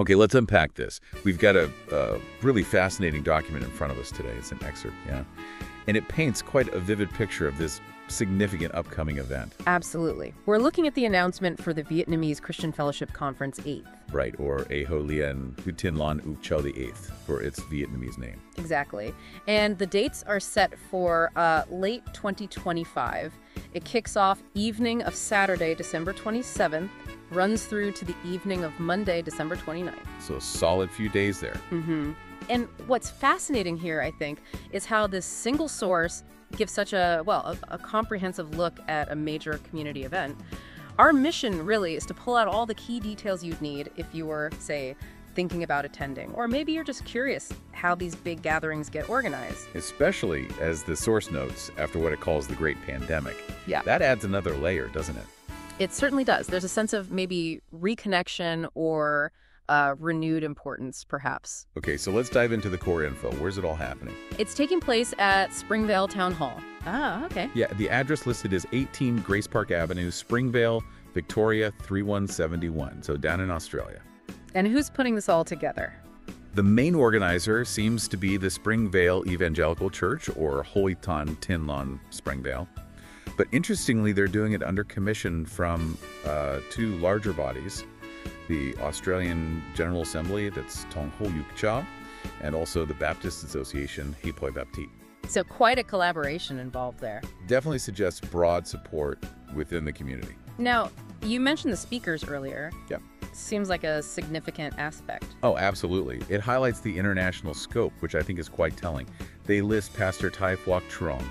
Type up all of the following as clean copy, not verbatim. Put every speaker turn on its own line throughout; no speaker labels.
Okay, let's unpack this. We've got a really fascinating document in front of us today. It's an excerpt, yeah? And it paints quite a vivid picture of this significant upcoming event.
Absolutely. We're looking at the announcement for the Vietnamese Christian Fellowship Conference 8th.
Right, or A Ho Lien Hu Tin Lan U Chau the 8th for its Vietnamese name.
Exactly. And the dates are set for late 2025. It kicks off evening of Saturday, December 27th, runs through to the evening of Monday, December 29th.
So a solid few days there.
Mm-hmm. And what's fascinating here, I think, is how this single source gives such a comprehensive look at a major community event. Our mission really is to pull out all the key details you'd need if you were, say, thinking about attending, or maybe you're just curious how these big gatherings get organized.
Especially as the source notes after what it calls the Great Pandemic.
Yeah.
That adds another layer, doesn't it?
It certainly does. There's a sense of maybe reconnection or renewed importance, perhaps.
Okay, so let's dive into the core info. Where's it all happening?
It's taking place at Springvale Town Hall. Ah, okay.
Yeah, the address listed is 18 Grace Park Avenue, Springvale, Victoria 3171, so down in Australia.
And who's putting this all together?
The main organizer seems to be the Springvale Evangelical Church, or Hoi Tan Tin Lan Springvale. But interestingly, they're doing it under commission from two larger bodies, the Australian General Assembly, that's Tong Ho Yuk Cha, and also the Baptist Association, He Poi Baptiste.
So quite a collaboration involved there.
Definitely suggests broad support within the community.
Now, you mentioned the speakers earlier.
Yeah.
Seems like a significant aspect.
Oh, absolutely. It highlights the international scope, which I think is quite telling. They list Pastor Tai Phuoc Truong.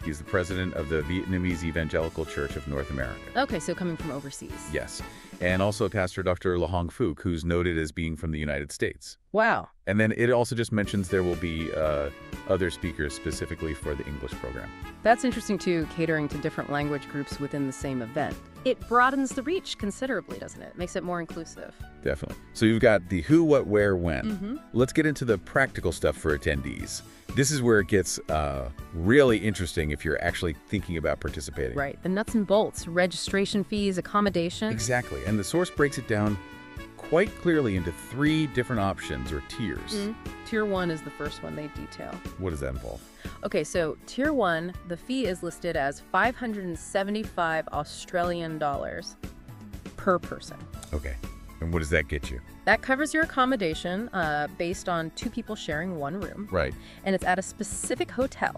He's the president of the Vietnamese Evangelical Church of North America.
Okay, so coming from overseas.
Yes. And also Pastor Dr. La Hong Phuc, who's noted as being from the United States.
Wow.
And then it also just mentions there will be other speakers specifically for the English program.
That's interesting, too, catering to different language groups within the same event. It broadens the reach considerably, doesn't it? Makes it more inclusive.
Definitely. So you've got the who, what, where, when.
Mm-hmm.
Let's get into the practical stuff for attendees. This is where it gets really interesting if you're actually thinking about participating.
Right. The nuts and bolts, registration fees, accommodation.
Exactly. And the source breaks it down quite clearly into 3 different options or tiers.
Tier 1 is the first one they detail.
What does that involve?
Okay, so Tier 1, the fee is listed as 575 Australian dollars per person.
Okay. And what does that get you?
That covers your accommodation based on 2 people sharing 1 room.
Right.
And it's at a specific hotel.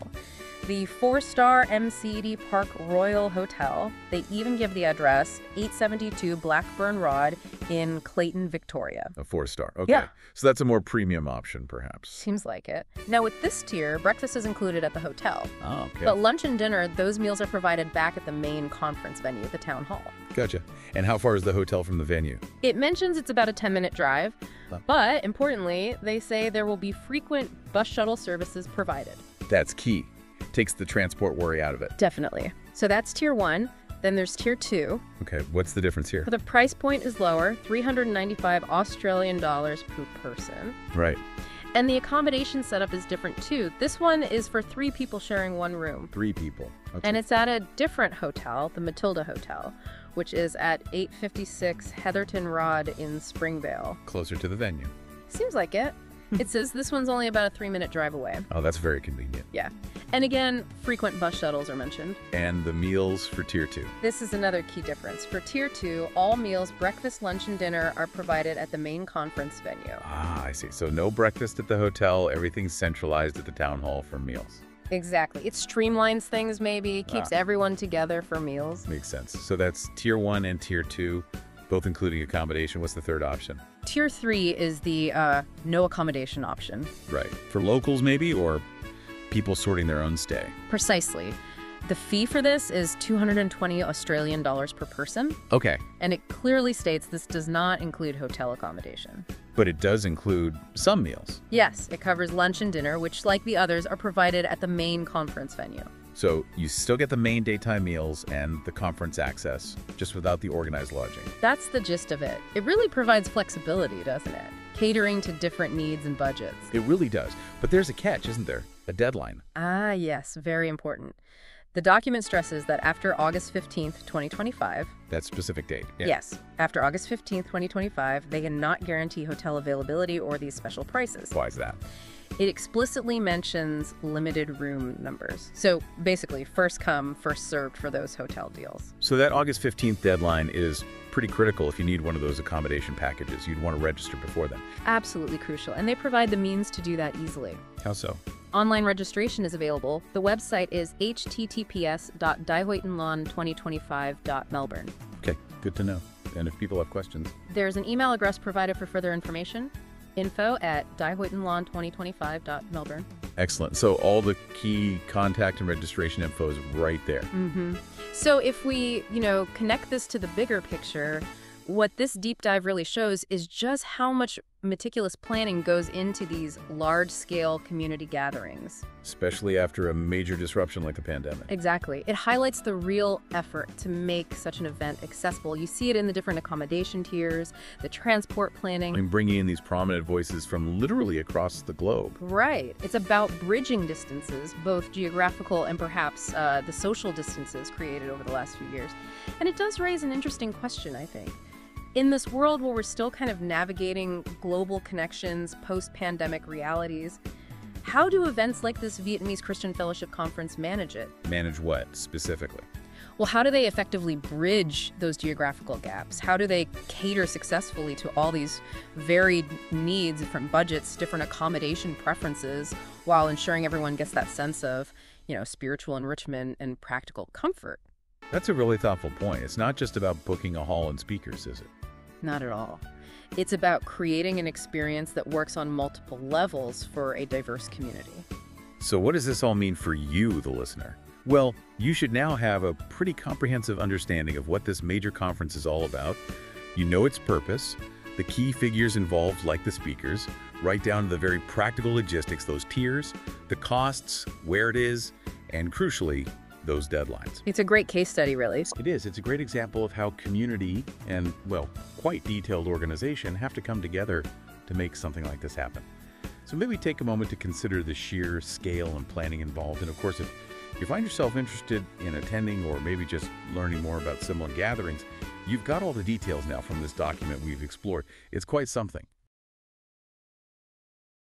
The 4-star MCD Park Royal Hotel. They even give the address 872 Blackburn Road in Clayton, Victoria.
A 4-star. Okay.
Yeah.
So that's a more premium option, perhaps.
Seems like it. Now, with this tier, breakfast is included at the hotel.
Oh, okay.
But lunch and dinner, those meals are provided back at the main conference venue, the town hall.
Gotcha. And how far is the hotel from the venue?
It mentions it's about a 10-minute drive, but importantly, they say there will be frequent bus shuttle services provided.
That's key. Takes the transport worry out of it.
Definitely. So that's Tier 1. Then there's Tier 2.
Okay, what's the difference here?
The price point is lower, 395 Australian dollars per person.
Right.
And the accommodation setup is different too. This one is for 3 people sharing 1 room.
3 people. Okay.
And it's at a different hotel, the Matilda Hotel, which is at 856 Heatherton Road in Springvale.
Closer to the venue.
Seems like it. It says this one's only about a 3-minute drive away.
Oh, that's very convenient.
Yeah. And again, frequent bus shuttles are mentioned.
And the meals for Tier 2.
This is another key difference. For Tier 2, all meals, breakfast, lunch, and dinner are provided at the main conference venue.
Ah, I see. So no breakfast at the hotel. Everything's centralized at the town hall for meals.
Exactly. It streamlines things maybe, keeps everyone together for meals.
Makes sense. So that's Tier 1 and Tier 2, both including accommodation. What's the third option?
Tier 3 is the no accommodation option.
Right. For locals maybe, or people sorting their own stay?
Precisely. The fee for this is 220 Australian dollars per person.
Okay.
And it clearly states this does not include hotel accommodation.
But it does include some meals.
Yes, it covers lunch and dinner, which, like the others, are provided at the main conference venue.
So you still get the main daytime meals and the conference access, just without the organized lodging.
That's the gist of it. It really provides flexibility, doesn't it? Catering to different needs and budgets.
It really does. But there's a catch, isn't there? A deadline.
Ah, yes, very important. The document stresses that after August 15th, 2025,
That specific date. Yeah.
yes, after August 15th, 2025, they cannot guarantee hotel availability or these special prices.
Why is that?
It explicitly mentions limited room numbers. So basically, first come, first served for those hotel deals.
So that August 15th deadline is pretty critical if you need one of those accommodation packages. You'd want to register before then.
Absolutely crucial, and they provide the means to do that easily.
How so?
Online registration is available. The website is https://daihuitenlan2025.melbourne.
Okay, good to know. And if people have questions.
There's an email address provided for further information, info@daihuitenlan2025.melbourne.
Excellent. So all the key contact and registration info is right there.
So if we, connect this to the bigger picture, what this deep dive really shows is just how much meticulous planning goes into these large-scale community gatherings.
Especially after a major disruption like a pandemic.
Exactly. It highlights the real effort to make such an event accessible. You see it in the different accommodation tiers, the transport planning.
And bringing in these prominent voices from literally across the globe.
Right. It's about bridging distances, both geographical and perhaps the social distances created over the last few years. And it does raise an interesting question, I think. In this world where we're still kind of navigating global connections, post-pandemic realities, how do events like this Vietnamese Christian Fellowship Conference manage it?
Manage what, specifically?
Well, how do they effectively bridge those geographical gaps? How do they cater successfully to all these varied needs, different budgets, different accommodation preferences, while ensuring everyone gets that sense of, spiritual enrichment and practical comfort?
That's a really thoughtful point. It's not just about booking a hall and speakers, is it?
Not at all. It's about creating an experience that works on multiple levels for a diverse community.
So what does this all mean for you, the listener? Well, you should now have a pretty comprehensive understanding of what this major conference is all about. You know its purpose, the key figures involved like the speakers, right down to the very practical logistics, those tiers, the costs, where it is, and crucially, those deadlines.
It's a great case study, really.
It is. It's a great example of how community and, well, quite detailed organization have to come together to make something like this happen. So maybe take a moment to consider the sheer scale and planning involved. And of course, if you find yourself interested in attending or maybe just learning more about similar gatherings, you've got all the details now from this document we've explored. It's quite something.